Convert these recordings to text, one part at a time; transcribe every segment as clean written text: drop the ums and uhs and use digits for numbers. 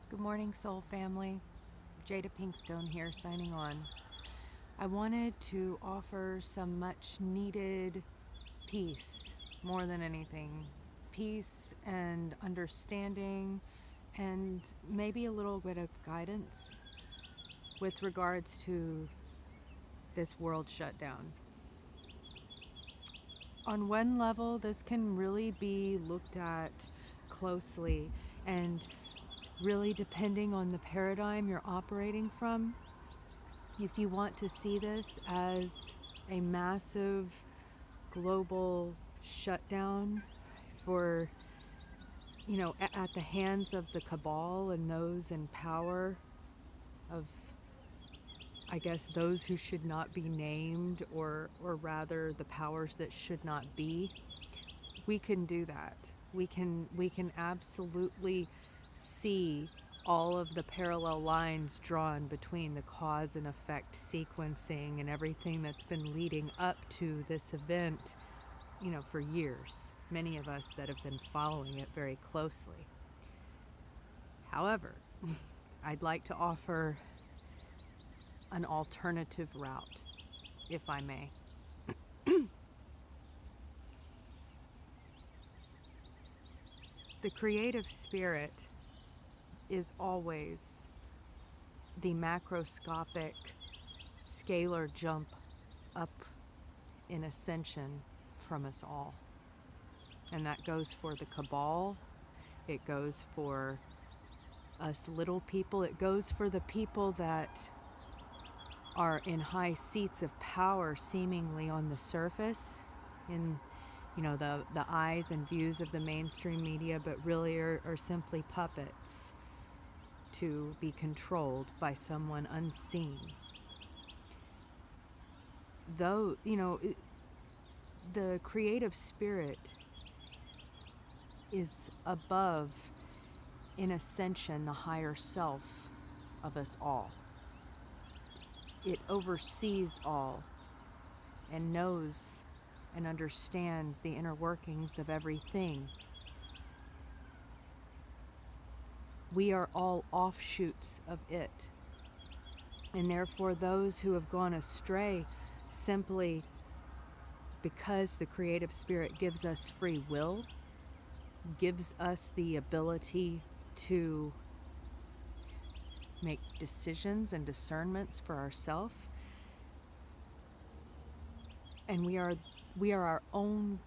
Good morning, soul family. Jenna PinkStone here, signing on. I wanted to offer some much needed peace, more than anything. Peace and understanding, and maybe a little bit of guidance with regards to this world shutdown. On one level, this can really be looked at closely, and really depending on the paradigm you're operating from. If you want to see this as a massive global shutdown for, at the hands of the cabal and those in power, of, I guess, those who should not be named, or rather the powers that should not be, we can do that. We can absolutely see all of the parallel lines drawn between the cause and effect sequencing and everything that's been leading up to this event, for years. Many of us that have been following it very closely. However, I'd like to offer an alternative route, if I may. The creative spirit is always the macroscopic scalar jump up in ascension from us all. And that goes for the cabal, it goes for us little people, it goes for the people that are in high seats of power seemingly on the surface, in the eyes and views of the mainstream media, but really are simply puppets to be controlled by someone unseen. Though, the creative spirit is above, in ascension, the higher self of us all. It oversees all and knows and understands the inner workings of everything. We are all offshoots of it. And therefore, those who have gone astray, simply because the creative spirit gives us free will, gives us the ability to make decisions and discernments for ourselves, and we are our own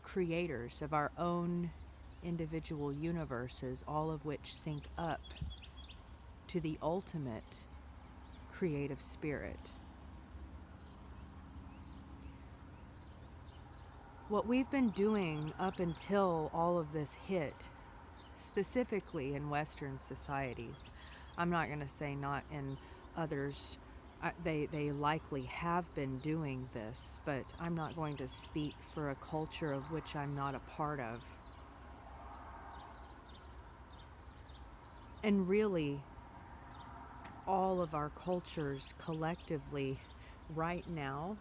creators of our own individual universes, all of which sync up to the ultimate creative spirit. What we've been doing up until all of this hit, specifically in Western societies, I'm not going to say not in others, they likely have been doing this, but I'm not going to speak for a culture of which I'm not a part of. And really, all of our cultures collectively right now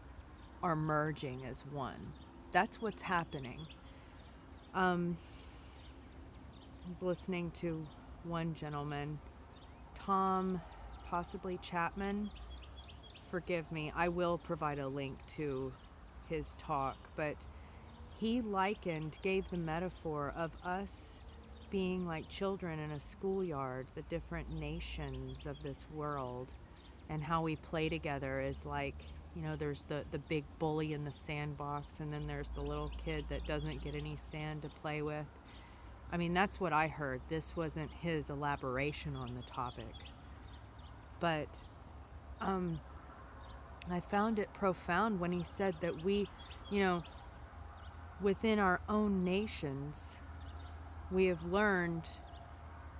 are merging as one. That's what's happening. I was listening to one gentleman, Tom, possibly Chapman. Forgive me, I will provide a link to his talk, but he gave the metaphor of us being like children in a schoolyard, the different nations of this world, and how we play together is like, there's the big bully in the sandbox, and then there's the little kid that doesn't get any sand to play with. I mean, that's what I heard. This wasn't his elaboration on the topic. But I found it profound when he said that we, within our own nations, we have learned,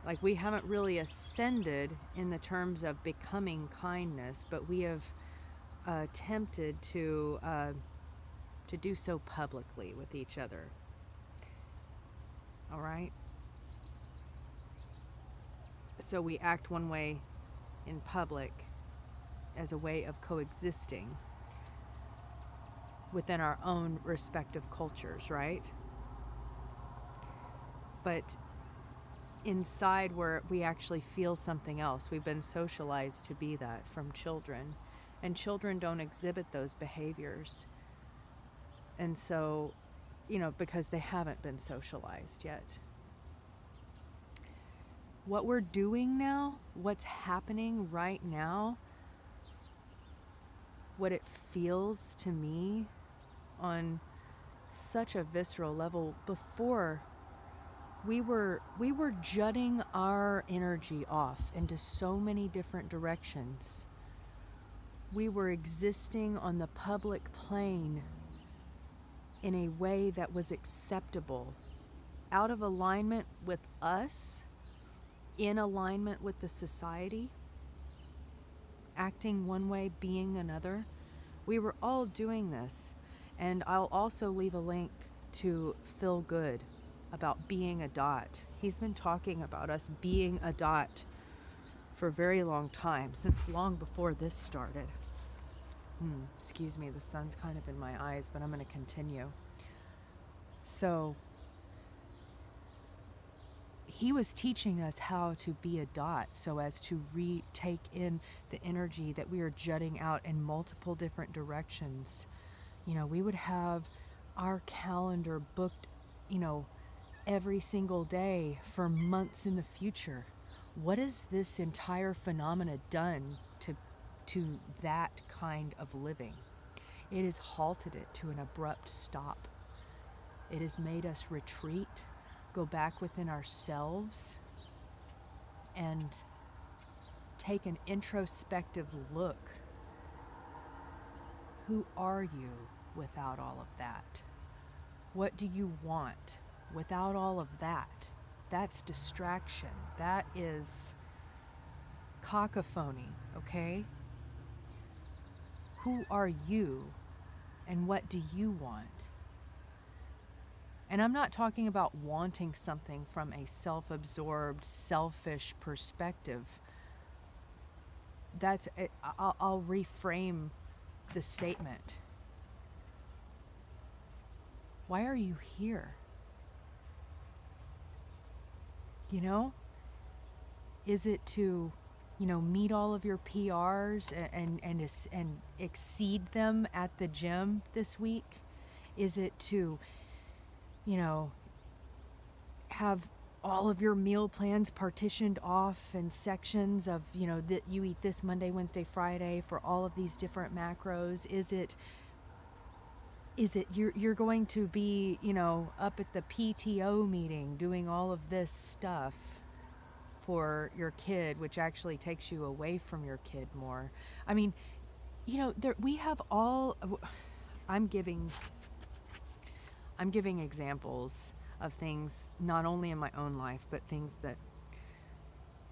like, we haven't really ascended in the terms of becoming kindness, but we have attempted to do so publicly with each other. All right? So we act one way in public as a way of coexisting within our own respective cultures, right? But inside where we actually feel something else. We've been socialized to be that from children, and children don't exhibit those behaviors. And so, because they haven't been socialized yet. What we're doing now, what's happening right now, what it feels to me on such a visceral level, before we were jutting our energy off into so many different directions. We were existing on the public plane in a way that was acceptable, out of alignment with us, in alignment with the society, acting one way, being another. We were all doing this. And I'll also leave a link to Feel Good about being a dot. He's been talking about us being a dot for a very long time, since long before this started. Excuse me, the sun's kind of in my eyes, but I'm going to continue. So, he was teaching us how to be a dot so as to retake in the energy that we are jutting out in multiple different directions. We would have our calendar booked, every single day for months in the future. What has this entire phenomena done to that kind of living? It has halted it to an abrupt stop. It has made us retreat, go back within ourselves, and take an introspective look. Who are you without all of that? What do you want without all of that? That's distraction. That is cacophony, okay? Who are you and what do you want? And I'm not talking about wanting something from a self-absorbed, selfish perspective. I'll reframe the statement. Why are you here? Is it to, meet all of your PRs and exceed them at the gym this week? Is it to, have all of your meal plans partitioned off in sections of, that you eat this Monday, Wednesday, Friday for all of these different macros? Is it you're going to be, up at the PTO meeting doing all of this stuff for your kid, which actually takes you away from your kid more? I mean, we have all, I'm giving examples of things not only in my own life, but things that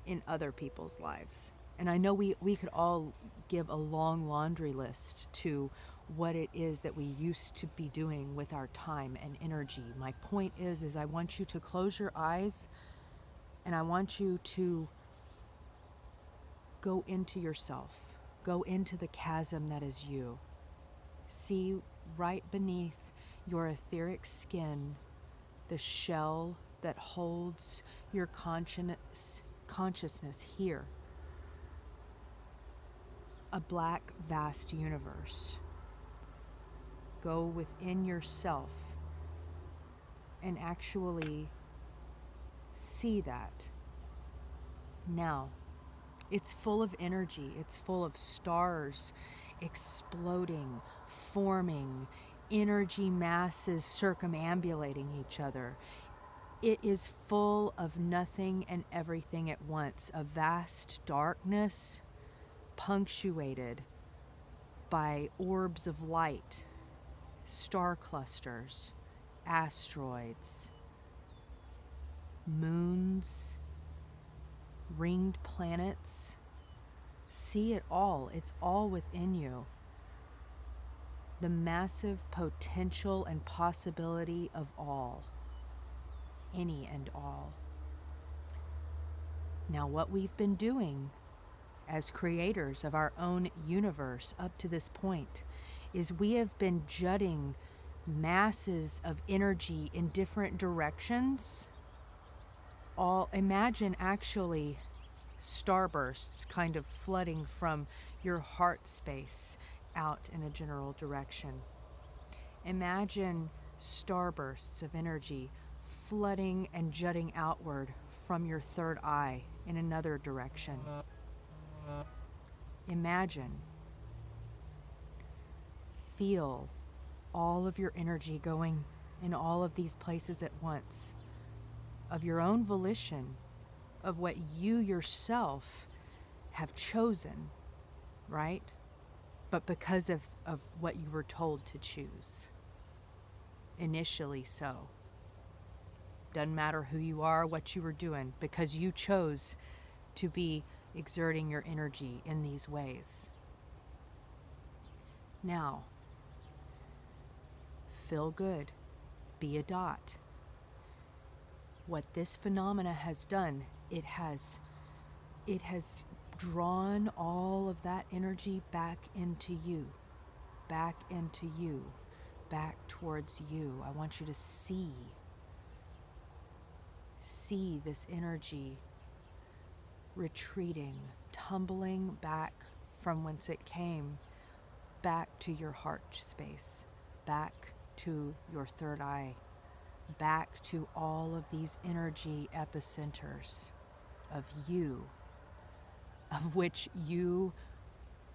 in other people's lives. And I know we could all give a long laundry list to what it is that we used to be doing with our time and energy. My point is I want you to close your eyes and I want you to go into yourself, go into the chasm that is you. See right beneath your etheric skin the shell that holds your consciousness here. A black, vast universe. Go within yourself and actually see that. Now, it's full of energy. It's full of stars exploding, forming, energy masses circumambulating each other. It is full of nothing and everything at once, a vast darkness punctuated by orbs of light, star clusters, asteroids, moons, ringed planets. See it all. It's all within you. The massive potential and possibility of all. Any and all. Now, what we've been doing as creators of our own universe up to this point is we have been jutting masses of energy in different directions imagine actually starbursts kind of flooding from your heart space out in a general direction. Imagine starbursts of energy flooding and jutting outward from your third eye in another direction. Imagine, feel all of your energy going in all of these places at once, of your own volition, of what you yourself have chosen, right? But because of what you were told to choose. Initially so. Doesn't matter who you are, what you were doing, because you chose to be exerting your energy in these ways. Now, feel good. Be a dot. What this phenomena has done, it has drawn all of that energy back into you, back into you, back towards you. I want you to see this energy retreating, tumbling back from whence it came, back to your heart space, back to your third eye, back to all of these energy epicenters of you, of which you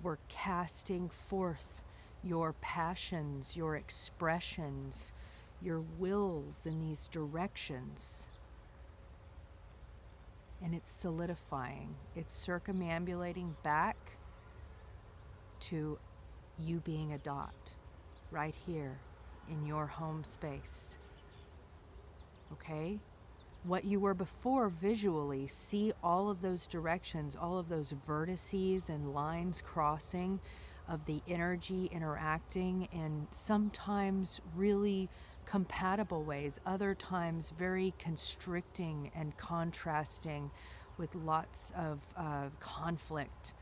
were casting forth your passions, your expressions, your wills in these directions. And it's solidifying, it's circumambulating back to you being a dot right here in your home space. Okay? What you were before visually, see all of those directions, all of those vertices and lines crossing of the energy interacting in sometimes really compatible ways, other times very constricting and contrasting with lots of conflict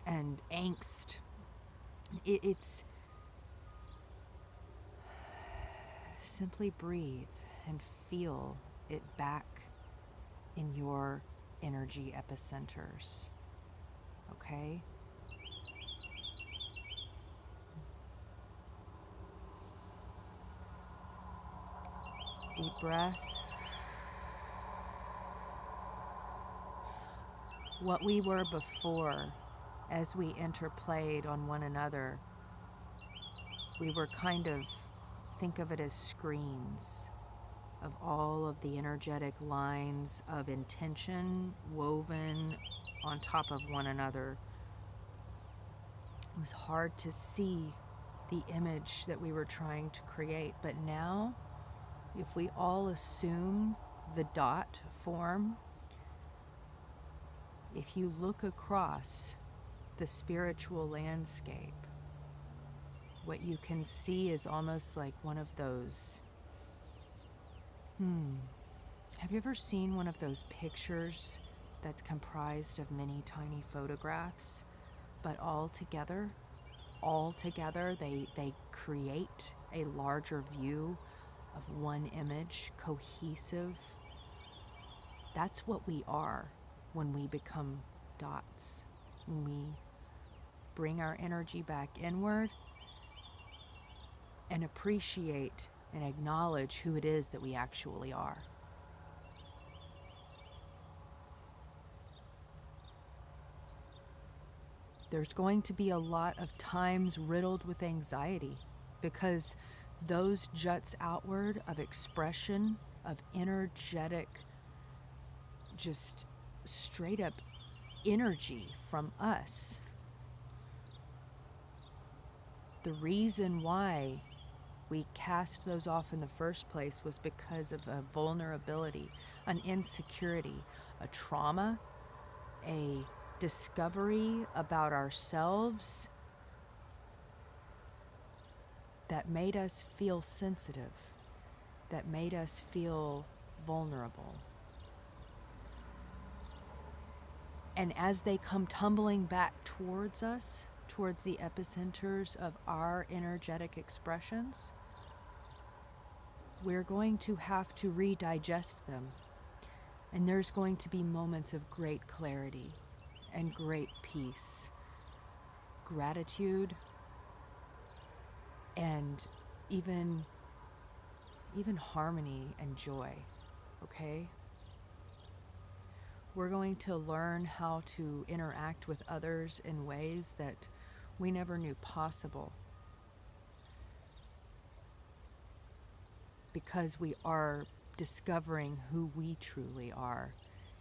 and angst. It's simply breathe and feel it back in your energy epicenters, okay? Deep breath. What we were before, as we interplayed on one another, we were kind of, think of it as screens of all of the energetic lines of intention woven on top of one another. It was hard to see the image that we were trying to create, but now, if we all assume the dot form, if you look across the spiritual landscape, what you can see is almost like one of those, have you ever seen one of those pictures that's comprised of many tiny photographs, but all together they create a larger view of one image, cohesive? That's what we are when we become dots, when we bring our energy back inward and appreciate and acknowledge who it is that we actually are. There's going to be a lot of times riddled with anxiety because those juts outward of expression, of energetic, just straight up energy from us. The reason why we cast those off in the first place was because of a vulnerability, an insecurity, a trauma, a discovery about ourselves that made us feel sensitive, that made us feel vulnerable. And as they come tumbling back towards us, towards the epicenters of our energetic expressions, we're going to have to redigest them. And there's going to be moments of great clarity and great peace, gratitude, and even harmony and joy, okay? We're going to learn how to interact with others in ways that we never knew possible, because we are discovering who we truly are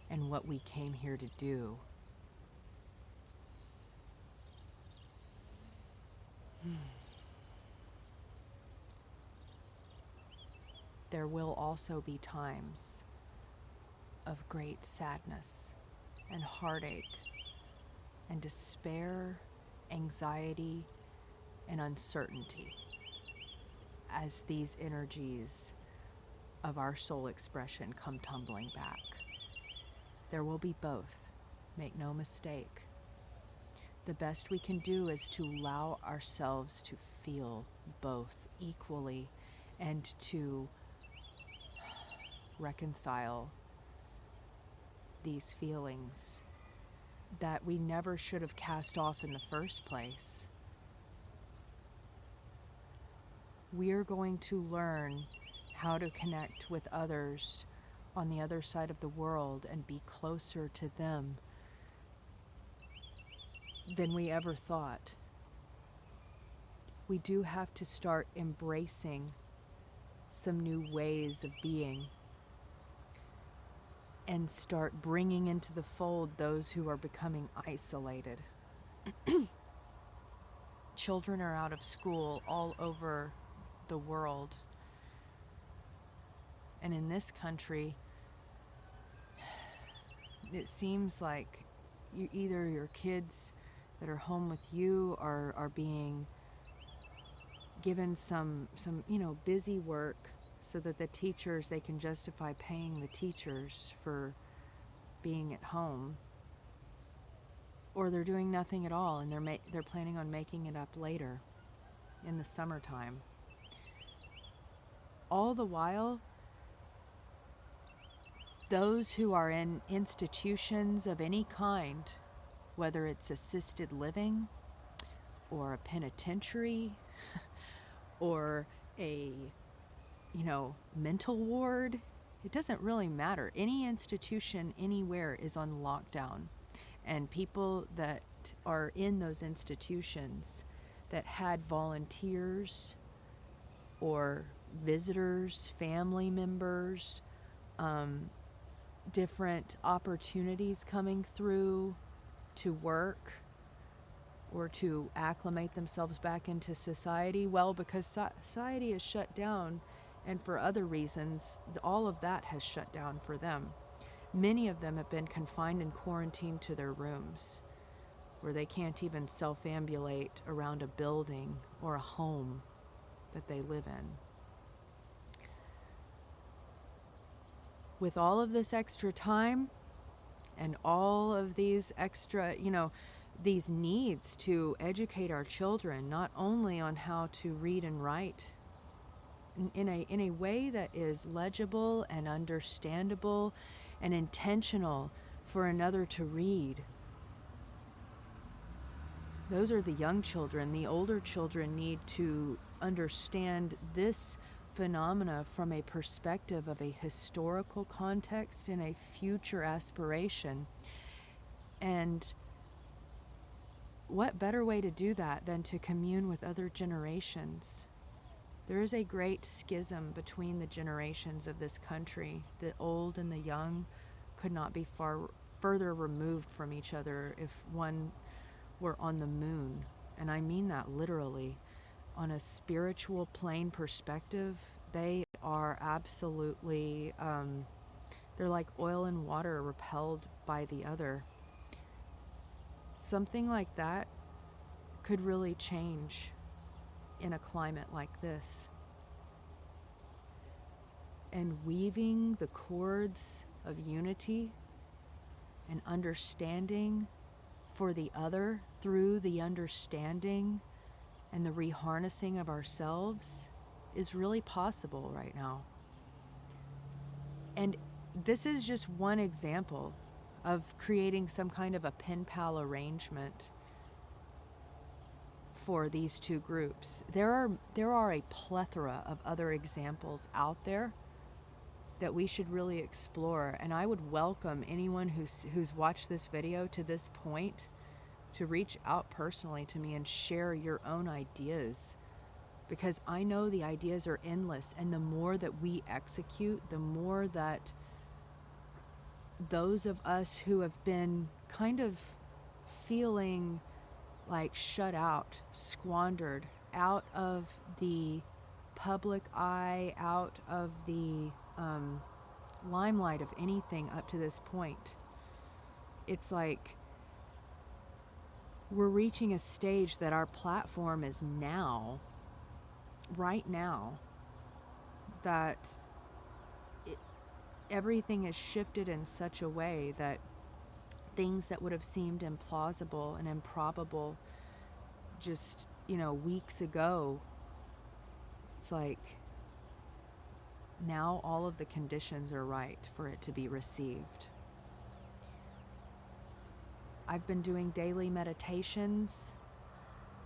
and what we came here to do. There will also be times of great sadness and heartache and despair, anxiety, and uncertainty as these energies of our soul expression come tumbling back. There will be both, make no mistake. The best we can do is to allow ourselves to feel both equally and to reconcile these feelings that we never should have cast off in the first place. We are going to learn how to connect with others on the other side of the world and be closer to them than we ever thought. We do have to start embracing some new ways of being and start bringing into the fold those who are becoming isolated. Children are out of school all over the world. And in this country, it seems like either your kids that are home with you are being given some busy work so that the teachers, they can justify paying the teachers for being at home, or they're doing nothing at all and they're planning on making it up later in the summertime. All the while, those who are in institutions of any kind, whether it's assisted living or a penitentiary or a mental ward, it doesn't really matter. Any institution anywhere is on lockdown, and people that are in those institutions that had volunteers or visitors, family members, different opportunities coming through to work or to acclimate themselves back into society. Well, because society is shut down, and for other reasons, all of that has shut down for them. Many of them have been confined and quarantined to their rooms, where they can't even self-ambulate around a building or a home that they live in. With all of this extra time and all of these extra, these needs to educate our children, not only on how to read and write in a way that is legible and understandable and intentional for another to read. Those are the young children. The older children need to understand this phenomena from a perspective of a historical context and a future aspiration. And what better way to do that than to commune with other generations? There is a great schism between the generations of this country. The old and the young could not be further removed from each other if one were on the moon. And I mean that literally. On a spiritual plane perspective, they are absolutely, they're like oil and water repelled by the other. Something like that could really change in a climate like this. And weaving the cords of unity and understanding for the other through the understanding and the reharnessing of ourselves is really possible right now. And this is just one example of creating some kind of a pen pal arrangement for these two groups. There are a plethora of other examples out there that we should really explore, and I would welcome anyone who's watched this video to this point to reach out personally to me and share your own ideas, because I know the ideas are endless, and the more that we execute, the more that those of us who have been kind of feeling like shut out, squandered, out of the public eye, out of the limelight of anything up to this point. It's like we're reaching a stage that our platform is now, right now, that everything is shifted in such a way that things that would have seemed implausible and improbable just, weeks ago, it's like now all of the conditions are right for it to be received. I've been doing daily meditations,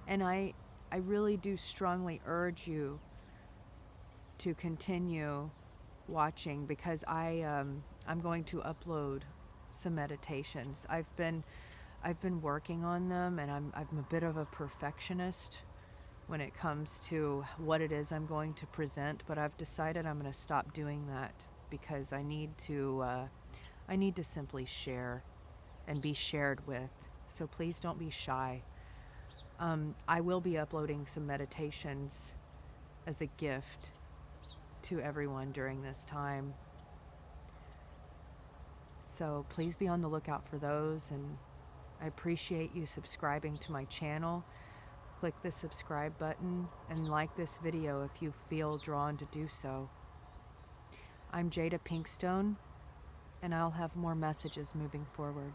and I really do strongly urge you to continue watching, because I'm going to upload some meditations. I've been working on them, and I'm a bit of a perfectionist when it comes to what it is I'm going to present, but I've decided I'm going to stop doing that, because I need to simply share and be shared with. So please don't be shy. I will be uploading some meditations as a gift to everyone during this time. So please be on the lookout for those, and I appreciate you subscribing to my channel. Click the subscribe button and like this video if you feel drawn to do so. I'm Jenna PinkStone, and I'll have more messages moving forward.